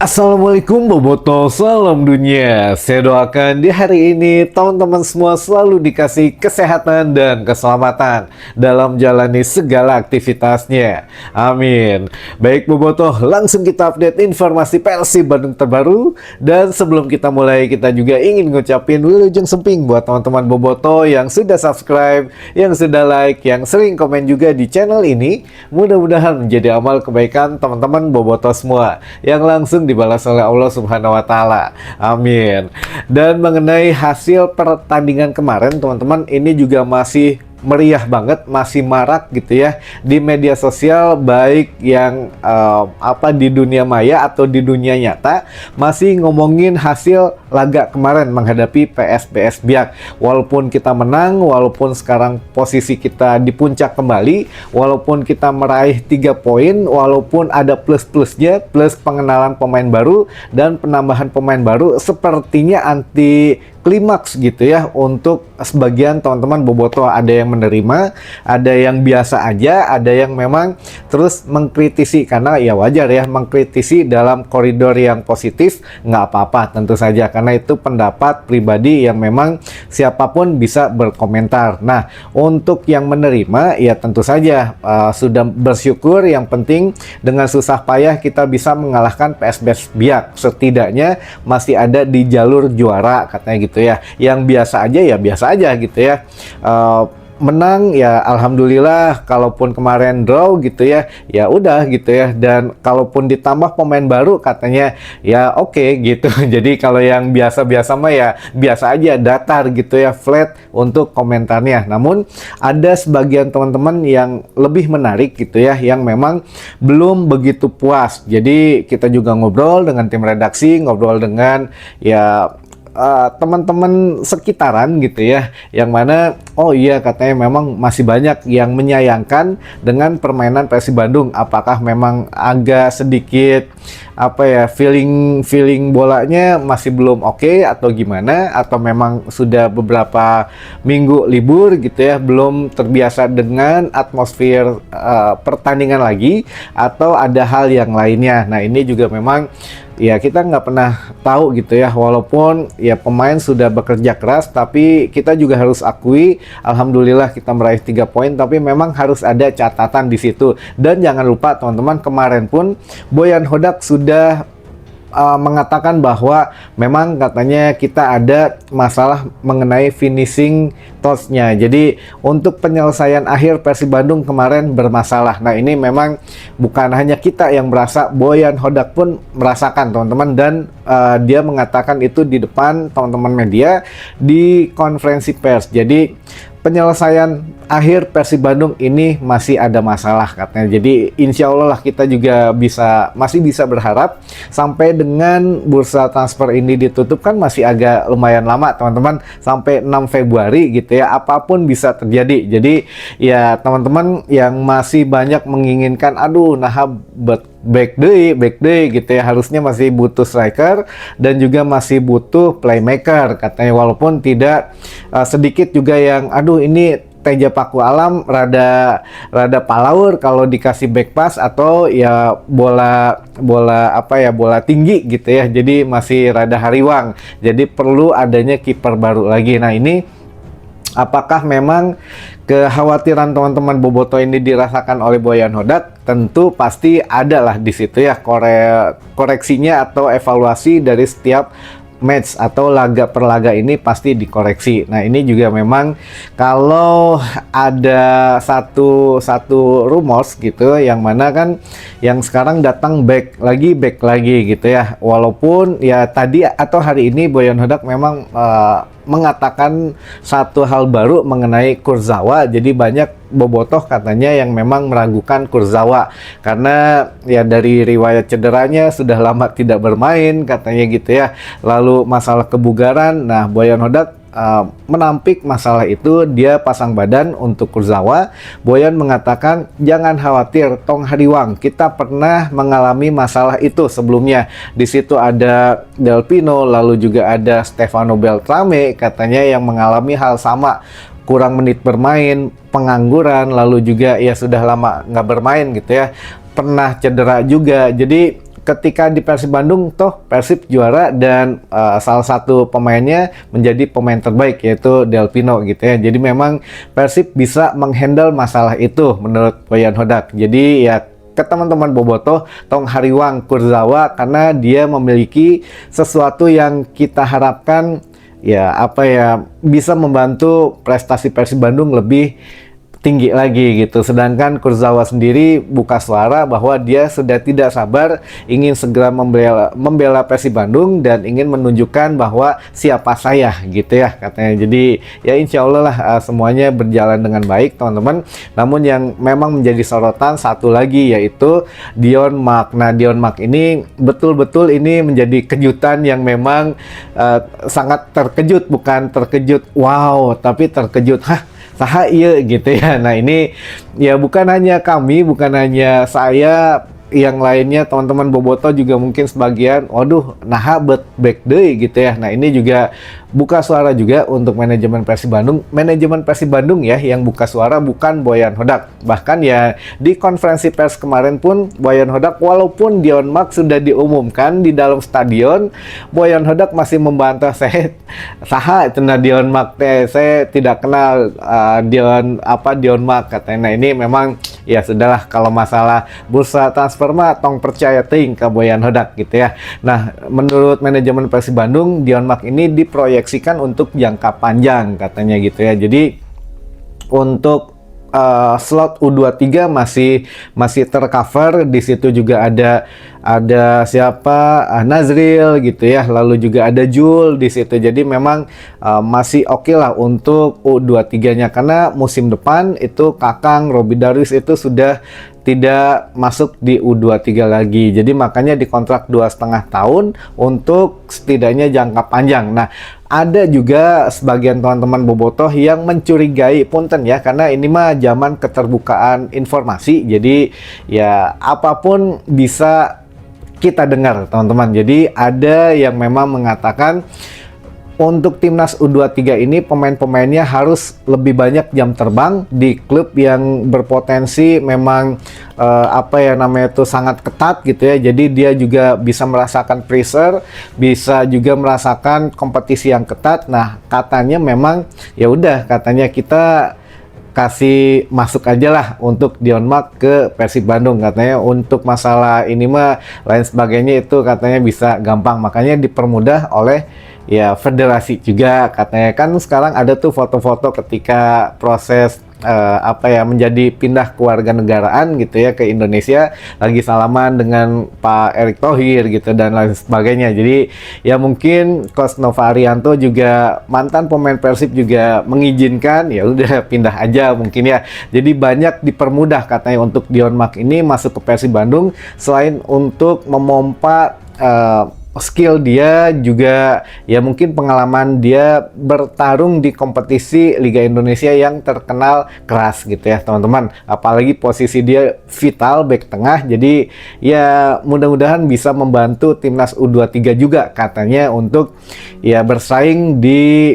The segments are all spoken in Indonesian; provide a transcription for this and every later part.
Assalamualaikum Boboto, salam dunia. Saya doakan di hari ini teman-teman semua selalu dikasih kesehatan dan keselamatan dalam jalani segala aktivitasnya. Amin. Baik Boboto, langsung kita update informasi Persib Bandung terbaru. Dan sebelum kita mulai, kita juga ingin ngucapin wilujeng semping buat teman-teman Boboto yang sudah subscribe, yang sudah like, yang sering komen juga di channel ini. Mudah-mudahan menjadi amal kebaikan teman-teman Boboto semua yang langsung dibalas oleh Allah Subhanahu wa taala. Amin. Dan mengenai hasil pertandingan kemarin, teman-teman, ini juga masih meriah banget, masih marak gitu ya di media sosial, baik yang di dunia maya atau di dunia nyata, masih ngomongin hasil laga kemarin menghadapi PSBS Biak. Walaupun kita menang, walaupun sekarang posisi kita di puncak kembali, walaupun kita meraih 3 poin, walaupun ada plus-plusnya, plus pengenalan pemain baru dan penambahan pemain baru, sepertinya anti klimaks gitu ya untuk sebagian teman-teman Boboto. Ada yang menerima, ada yang biasa aja, ada yang memang terus mengkritisi, karena ya wajar ya mengkritisi dalam koridor yang positif, nggak apa-apa tentu saja, karena itu pendapat pribadi yang memang siapapun bisa berkomentar. Nah, untuk yang menerima ya tentu saja sudah bersyukur. Yang penting dengan susah payah kita bisa mengalahkan PSBS Biak, setidaknya masih ada di jalur juara katanya gitu ya. Yang biasa aja ya biasa aja gitu ya. Menang ya alhamdulillah, kalaupun kemarin draw gitu ya, ya udah gitu ya. Dan kalaupun ditambah pemain baru katanya ya oke gitu. Jadi kalau yang biasa-biasa mah ya biasa aja, datar gitu ya, flat untuk komentarnya. Namun ada sebagian teman-teman yang lebih menarik gitu ya, yang memang belum begitu puas. Jadi kita juga ngobrol dengan tim redaksi, ngobrol dengan ya teman-teman sekitaran gitu ya, yang mana oh iya katanya memang masih banyak yang menyayangkan dengan permainan Persib Bandung. Apakah memang agak sedikit feeling bolanya masih belum oke atau gimana, atau memang sudah beberapa minggu libur gitu ya, belum terbiasa dengan atmosfer pertandingan lagi, atau ada hal yang lainnya. Nah, ini juga memang ya kita nggak pernah tahu gitu ya. Walaupun ya pemain sudah bekerja keras, tapi kita juga harus akui alhamdulillah kita meraih 3 poin, tapi memang harus ada catatan di situ. Dan jangan lupa teman-teman, kemarin pun Boyan Hodak sudah mengatakan bahwa memang katanya kita ada masalah mengenai finishing touch-nya. Jadi untuk penyelesaian akhir Persib Bandung kemarin bermasalah. Nah, ini memang bukan hanya kita yang merasa, Boyan Hodak pun merasakan teman-teman. Dan dia mengatakan itu di depan teman-teman media di konferensi pers. Jadi penyelesaian akhir Persib Bandung ini masih ada masalah katanya. Jadi insya Allah lah kita juga masih bisa berharap sampai dengan bursa transfer ini ditutup, kan masih agak lumayan lama teman-teman, sampai 6 Februari gitu ya. Apapun bisa terjadi. Jadi ya teman-teman yang masih banyak menginginkan back day gitu ya, harusnya masih butuh striker dan juga masih butuh playmaker katanya. Walaupun tidak sedikit juga yang ini Teja Paku Alam rada palaur kalau dikasih back pass atau ya bola tinggi gitu ya. Jadi masih rada hariwang. Jadi perlu adanya kiper baru lagi. Nah, ini apakah memang kekhawatiran teman-teman Boboto ini dirasakan oleh Boyan Hodak? Tentu pasti ada lah di situ ya koreksinya atau evaluasi dari setiap match atau laga per laga ini pasti dikoreksi. Nah, ini juga memang kalau ada satu rumors gitu, yang mana kan yang sekarang datang back lagi gitu ya. Walaupun ya tadi atau hari ini Boyan Hodak memang mengatakan satu hal baru mengenai Kurzawa. Jadi banyak bobotoh katanya yang memang meragukan Kurzawa karena ya dari riwayat cederanya sudah lama tidak bermain katanya gitu ya. Lalu masalah kebugaran. Nah, Boyan Hodak menampik masalah itu, dia pasang badan untuk Kurzawa. Boyan mengatakan jangan khawatir, tong hariwang, kita pernah mengalami masalah itu sebelumnya. Di situ ada Del Pino, lalu juga ada Stefano Beltrame katanya yang mengalami hal sama, kurang menit bermain, pengangguran, lalu juga ya sudah lama nggak bermain gitu ya, pernah cedera juga. Jadi ketika di Persib Bandung toh Persib juara dan salah satu pemainnya menjadi pemain terbaik yaitu Del Pino gitu ya. Jadi memang Persib bisa menghandle masalah itu menurut Boyan Hodak. Jadi ya ke teman-teman bobotoh tong hariwang Kurzawa karena dia memiliki sesuatu yang kita harapkan ya bisa membantu prestasi Persib Bandung lebih tinggi lagi gitu. Sedangkan Kurzawa sendiri buka suara bahwa dia sudah tidak sabar ingin segera membela Persib Bandung dan ingin menunjukkan bahwa siapa saya gitu ya katanya. Jadi ya insya Allah lah semuanya berjalan dengan baik teman-teman. Namun yang memang menjadi sorotan satu lagi yaitu Dion Mark. Nah Dion Mark ini betul-betul ini menjadi kejutan yang memang sangat terkejut, bukan terkejut wow tapi terkejut saha iya gitu ya. Nah ini ya bukan hanya kami, bukan hanya saya, yang lainnya teman-teman bobotoh juga mungkin sebagian waduh naha back day gitu ya. Nah ini juga buka suara juga untuk manajemen Persib Bandung ya yang buka suara, bukan Boyan Hodak. Bahkan ya di konferensi pers kemarin pun Boyan Hodak walaupun Dion Mark sudah diumumkan di dalam stadion, Boyan Hodak masih membantah saya saha cenah Dion Mark saya tidak kenal Dion Mark katanya. Nah ini memang ya sudahlah, kalau masalah bursa transfer mah tong percaya ting ke Boyan Hodak gitu ya. Nah menurut manajemen Persib Bandung Dion Mark ini diproyeksikan untuk jangka panjang katanya gitu ya. Jadi untuk slot U23 masih tercover. Di situ juga ada siapa Nazril gitu ya, lalu juga ada Jul di situ. Jadi memang masih oke lah untuk U23-nya, karena musim depan itu Kakang Robby Darwis itu sudah tidak masuk di U23 lagi. Jadi makanya dikontrak 2,5 tahun untuk setidaknya jangka panjang. Nah ada juga sebagian teman-teman bobotoh yang mencurigai punten ya, karena ini mah zaman keterbukaan informasi. Jadi ya apapun bisa kita dengar teman-teman. Jadi ada yang memang mengatakan untuk timnas U23 ini pemain-pemainnya harus lebih banyak jam terbang di klub yang berpotensi memang itu sangat ketat gitu ya. Jadi dia juga bisa merasakan pressure, bisa juga merasakan kompetisi yang ketat. Nah, katanya memang ya udah, katanya kita kasih masuk aja lah untuk Dion Mark ke Persib Bandung. Katanya untuk masalah ini mah lain sebagainya itu katanya bisa gampang, makanya dipermudah oleh ya federasi juga. Katanya kan sekarang ada tuh foto-foto ketika proses menjadi pindah kewarganegaraan gitu ya ke Indonesia, lagi salaman dengan Pak Erick Thohir gitu dan lain sebagainya. Jadi ya mungkin Coach Nova Arianto juga mantan pemain Persib juga mengizinkan, ya udah pindah aja mungkin ya. Jadi banyak dipermudah katanya untuk Dion Mark ini masuk ke Persib Bandung, selain untuk memompa skill dia, juga ya mungkin pengalaman dia bertarung di kompetisi Liga Indonesia yang terkenal keras gitu ya teman-teman. Apalagi posisi dia vital back tengah, jadi ya mudah-mudahan bisa membantu timnas U23 juga katanya untuk ya bersaing di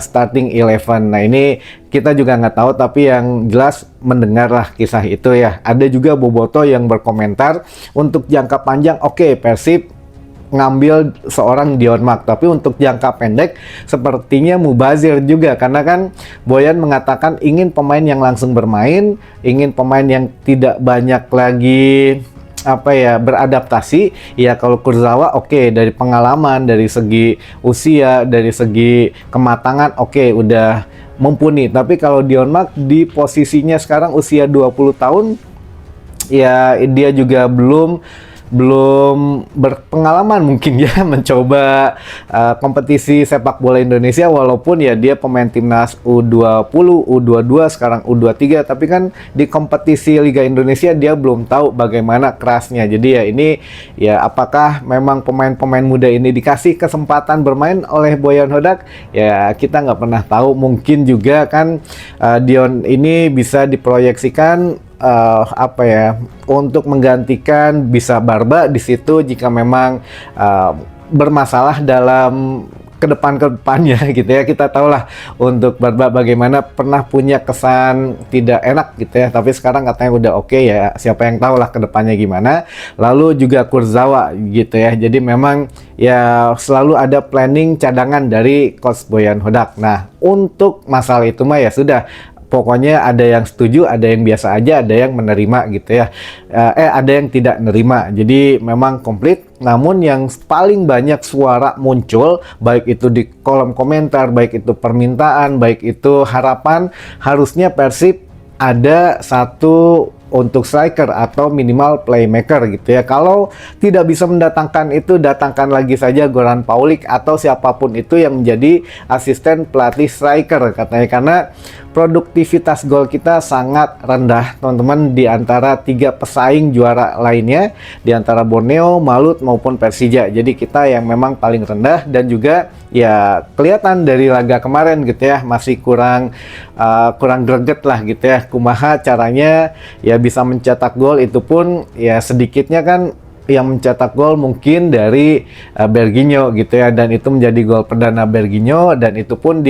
starting 11. Nah ini kita juga nggak tahu, tapi yang jelas mendengarlah kisah itu ya. Ada juga bobotoh yang berkomentar untuk jangka panjang oke, Persib ngambil seorang Dion Mark, tapi untuk jangka pendek sepertinya mubazir juga, karena kan Boyan mengatakan ingin pemain yang langsung bermain, ingin pemain yang tidak banyak lagi beradaptasi. Ya kalau Kurzawa oke, dari pengalaman, dari segi usia, dari segi kematangan oke, udah mumpuni. Tapi kalau Dion Mark di posisinya sekarang usia 20 tahun, ya dia juga belum berpengalaman mungkin ya mencoba kompetisi sepak bola Indonesia, walaupun ya dia pemain timnas U20, U22, sekarang U23, tapi kan di kompetisi Liga Indonesia dia belum tahu bagaimana kerasnya. Jadi ya ini ya apakah memang pemain-pemain muda ini dikasih kesempatan bermain oleh Boyan Hodak, ya kita nggak pernah tahu. Mungkin juga kan Dion ini bisa diproyeksikan untuk menggantikan bisa Barba di situ jika memang bermasalah dalam ke depannya gitu ya. Kita tahulah untuk Barba bagaimana pernah punya kesan tidak enak gitu ya, tapi sekarang katanya udah oke ya, siapa yang tahu lah ke depannya gimana. Lalu juga Kurzawa gitu ya. Jadi memang ya selalu ada planning cadangan dari Coach Boyan Hodak. Nah, untuk masalah itu mah ya sudah, pokoknya ada yang setuju, ada yang biasa aja, ada yang menerima gitu ya. Ada yang tidak menerima. Jadi memang komplit. Namun yang paling banyak suara muncul, baik itu di kolom komentar, baik itu permintaan, baik itu harapan, harusnya Persib ada satu untuk striker atau minimal playmaker gitu ya. Kalau tidak bisa mendatangkan itu, datangkan lagi saja Goran Paulik atau siapapun itu yang menjadi asisten pelatih striker katanya, karena produktivitas gol kita sangat rendah teman-teman di antara 3 pesaing juara lainnya, di antara Borneo, Malut maupun Persija. Jadi kita yang memang paling rendah, dan juga ya kelihatan dari laga kemarin gitu ya, masih kurang greget lah gitu ya. Kumaha caranya ya bisa mencetak gol, itu pun ya sedikitnya kan yang mencetak gol mungkin dari Berginho gitu ya, dan itu menjadi gol perdana Berginho, dan itu pun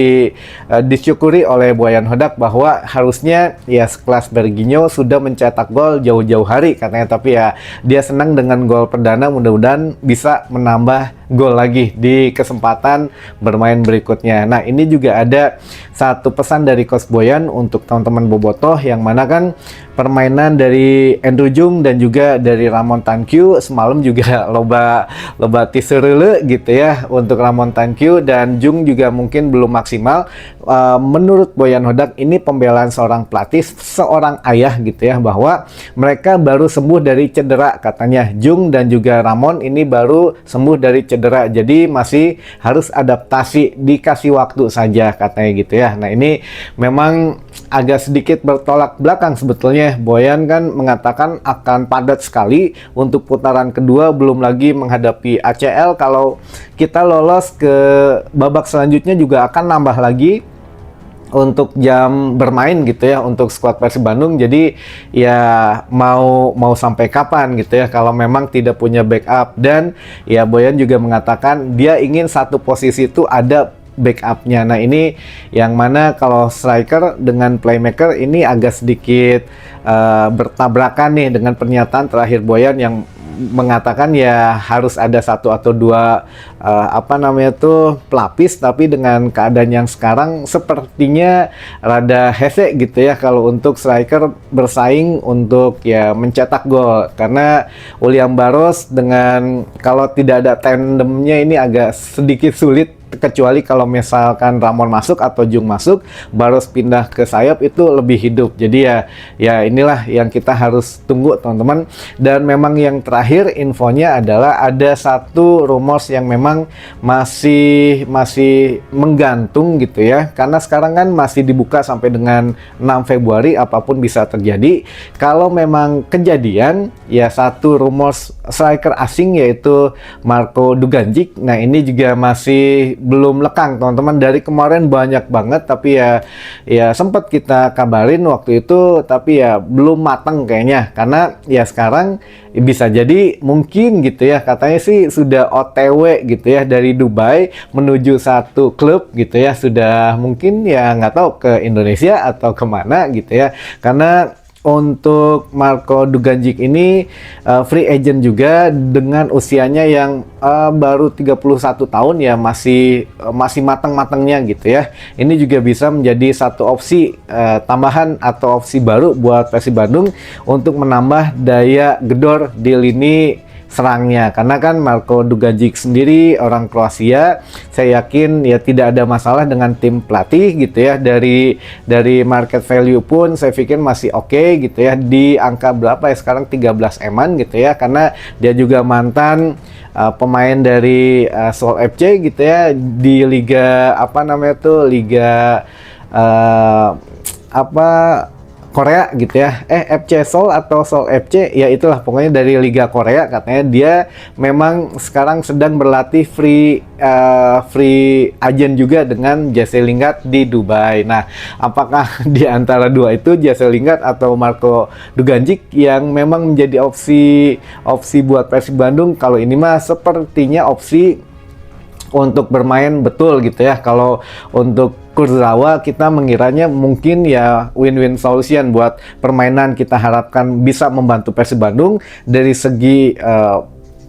disyukuri oleh Boyan Hodak bahwa harusnya ya sekelas Berginho sudah mencetak gol jauh-jauh hari katanya, tapi ya dia senang dengan gol perdana, mudah-mudahan bisa menambah gol lagi di kesempatan bermain berikutnya. Nah, ini juga ada satu pesan dari Coach Boyan untuk teman-teman bobotoh, yang mana kan permainan dari Andrew Jung dan juga dari Ramon Tankyu semalam juga loba tiserele gitu ya untuk Ramon Tankyu, dan Jung juga mungkin belum maksimal. Menurut Boyan Hodak ini pembelaan seorang pelatih, seorang ayah gitu ya, bahwa mereka baru sembuh dari cedera katanya. Jung dan juga Ramon ini baru sembuh dari cedera, jadi masih harus adaptasi, dikasih waktu saja katanya gitu ya. Nah, ini memang agak sedikit bertolak belakang sebetulnya. Boyan kan mengatakan akan padat sekali untuk putaran kedua, belum lagi menghadapi ACL. Kalau kita lolos ke babak selanjutnya juga akan nambah lagi untuk jam bermain gitu ya untuk skuad Persib Bandung. Jadi ya mau sampai kapan gitu ya kalau memang tidak punya backup. Dan ya Boyan juga mengatakan dia ingin satu posisi itu ada backupnya. Nah, ini yang mana kalau striker dengan playmaker ini agak sedikit bertabrakan nih dengan pernyataan terakhir Boyan yang mengatakan ya harus ada satu atau dua pelapis, tapi dengan keadaan yang sekarang sepertinya rada hese gitu ya kalau untuk striker bersaing untuk ya mencetak gol, karena William Barros dengan kalau tidak ada tandemnya ini agak sedikit sulit, kecuali kalau misalkan Ramon masuk atau Jung masuk, Barros pindah ke sayap itu lebih hidup. Jadi ya inilah yang kita harus tunggu teman-teman. Dan memang yang terakhir infonya adalah ada satu rumors yang memang masih menggantung gitu ya, karena sekarang kan masih dibuka sampai dengan 6 Februari, apapun bisa terjadi. Kalau memang kejadian ya satu rumors striker asing yaitu Marco Duganjic. Nah, ini juga masih belum lekang teman-teman, dari kemarin banyak banget, tapi ya sempat kita kabarin waktu itu, tapi ya belum matang kayaknya, karena ya sekarang bisa jadi mungkin gitu ya, katanya sih sudah OTW gitu ya dari Dubai menuju satu klub gitu ya, sudah mungkin ya nggak tahu ke Indonesia atau kemana gitu ya, karena untuk Marco Duganjic ini free agent juga dengan usianya yang baru 31 tahun ya, masih matang-matangnya gitu ya. Ini juga bisa menjadi satu opsi tambahan atau opsi baru buat Persib Bandung untuk menambah daya gedor di lini serangnya, karena kan Marco Duganjic sendiri orang Kroasia, saya yakin ya tidak ada masalah dengan tim pelatih gitu ya. Dari market value pun saya pikir masih oke gitu ya, di angka berapa ya sekarang, 13 M-an gitu ya, karena dia juga mantan pemain dari Seoul FC gitu ya, di liga liga Korea gitu ya, FC Seoul atau Seoul FC ya, itulah pokoknya dari Liga Korea. Katanya dia memang sekarang sedang berlatih free agent juga dengan Jesse Lingard di Dubai. Nah, apakah di antara dua itu Jesse Lingard atau Marco Duganjic yang memang menjadi opsi buat Persib Bandung? Kalau ini mah sepertinya opsi untuk bermain betul gitu ya. Kalau untuk Kurzawa kita mengiranya mungkin ya win-win solution buat permainan, kita harapkan bisa membantu Persib Bandung dari segi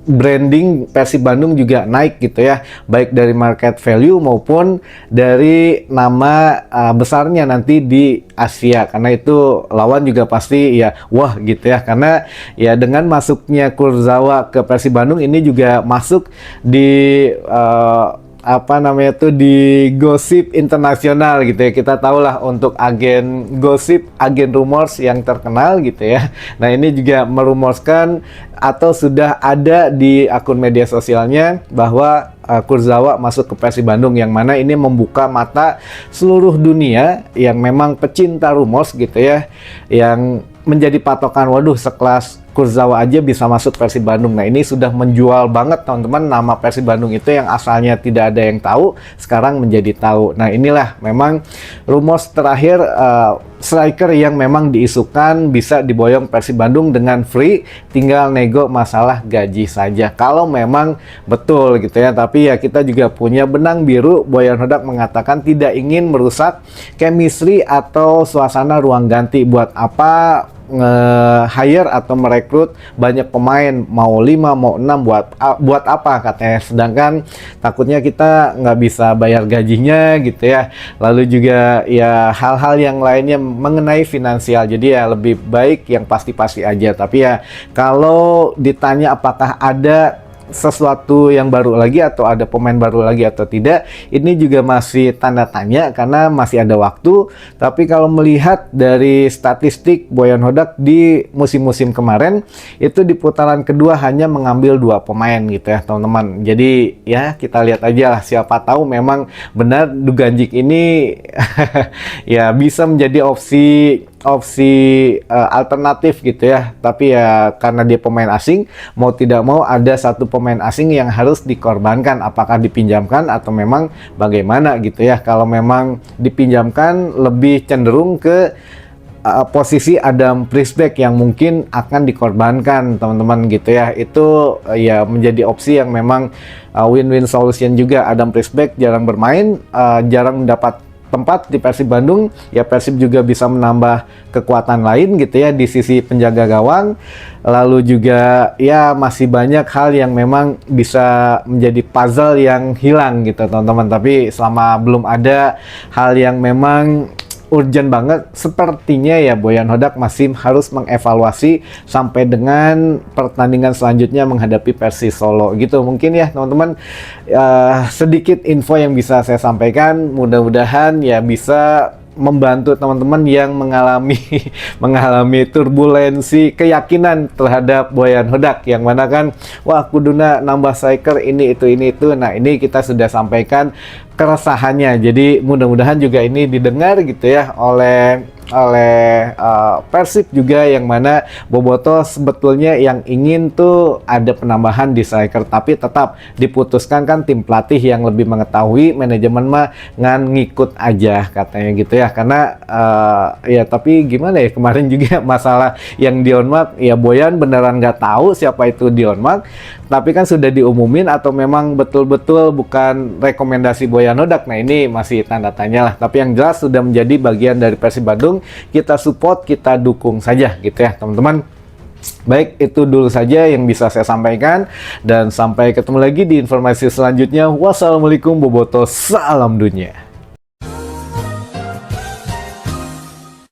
branding. Persib Bandung juga naik gitu ya, baik dari market value maupun dari nama besarnya nanti di Asia, karena itu lawan juga pasti ya wah gitu ya, karena ya dengan masuknya Kurzawa ke Persib Bandung ini juga masuk di apa namanya tuh di gosip internasional gitu ya. Kita tahulah untuk agen gosip, agen rumors yang terkenal gitu ya. Nah ini juga merumorskan atau sudah ada di akun media sosialnya bahwa Kurzawa masuk ke Persib Bandung, yang mana ini membuka mata seluruh dunia yang memang pecinta rumors gitu ya, yang menjadi patokan, waduh sekelas Kurzawa aja bisa masuk Persib Bandung. Nah ini sudah menjual banget teman-teman, nama Persib Bandung itu yang asalnya tidak ada yang tahu sekarang menjadi tahu. Nah inilah memang rumors terakhir striker yang memang diisukan bisa diboyong Persib Bandung dengan free, tinggal nego masalah gaji saja kalau memang betul gitu ya. Tapi ya kita juga punya benang biru, Boyan Hodak mengatakan tidak ingin merusak chemistry atau suasana ruang ganti. Buat apa nge-hire atau merekrut banyak pemain, mau 5 mau 6, buat apa katanya, sedangkan takutnya kita nggak bisa bayar gajinya gitu ya. Lalu juga ya hal-hal yang lainnya mengenai finansial, jadi ya lebih baik yang pasti-pasti aja. Tapi ya kalau ditanya apakah ada sesuatu yang baru lagi atau ada pemain baru lagi atau tidak, ini juga masih tanda tanya karena masih ada waktu. Tapi kalau melihat dari statistik Boyan Hodak di musim-musim kemarin, itu di putaran kedua hanya mengambil 2 pemain gitu ya teman-teman. Jadi ya kita lihat aja lah, siapa tahu memang benar Duganjik ini ya bisa menjadi opsi alternatif gitu ya. Tapi ya karena dia pemain asing, mau tidak mau ada satu pemain asing yang harus dikorbankan, apakah dipinjamkan atau memang bagaimana gitu ya. Kalau memang dipinjamkan lebih cenderung ke posisi Adam Priesbeck yang mungkin akan dikorbankan teman-teman gitu ya. Itu ya menjadi opsi yang memang win-win solution juga. Adam Priesbeck jarang bermain, jarang mendapat tempat di Persib Bandung, ya Persib juga bisa menambah kekuatan lain gitu ya di sisi penjaga gawang. Lalu juga ya masih banyak hal yang memang bisa menjadi puzzle yang hilang gitu teman-teman. Tapi selama belum ada hal yang memang urgent banget, sepertinya ya Boyan Hodak masih harus mengevaluasi sampai dengan pertandingan selanjutnya menghadapi Persis Solo gitu. Mungkin ya teman-teman, sedikit info yang bisa saya sampaikan, mudah-mudahan ya bisa membantu teman-teman yang mengalami turbulensi keyakinan terhadap Boyan Hodak, yang mana kan wah kuduna nambah striker ini itu. Nah ini kita sudah sampaikan keresahannya, jadi mudah-mudahan juga ini didengar gitu ya oleh Persib juga, yang mana Boboto sebetulnya yang ingin tuh ada penambahan di striker, tapi tetap diputuskan kan tim pelatih yang lebih mengetahui, manajemen mah ngan ngikut aja katanya gitu ya. Karena ya tapi gimana ya, kemarin juga masalah yang Dionmark, ya Boyan beneran nggak tahu siapa itu Dionmark, tapi kan sudah diumumin atau memang betul-betul bukan rekomendasi Boyan Hodak. Nah ini masih tanda tanya lah, tapi yang jelas sudah menjadi bagian dari Persib Bandung. Kita support, kita dukung saja gitu ya teman-teman. Baik, itu dulu saja yang bisa saya sampaikan, dan sampai ketemu lagi di informasi selanjutnya. Wassalamualaikum, Boboto, salam dunia.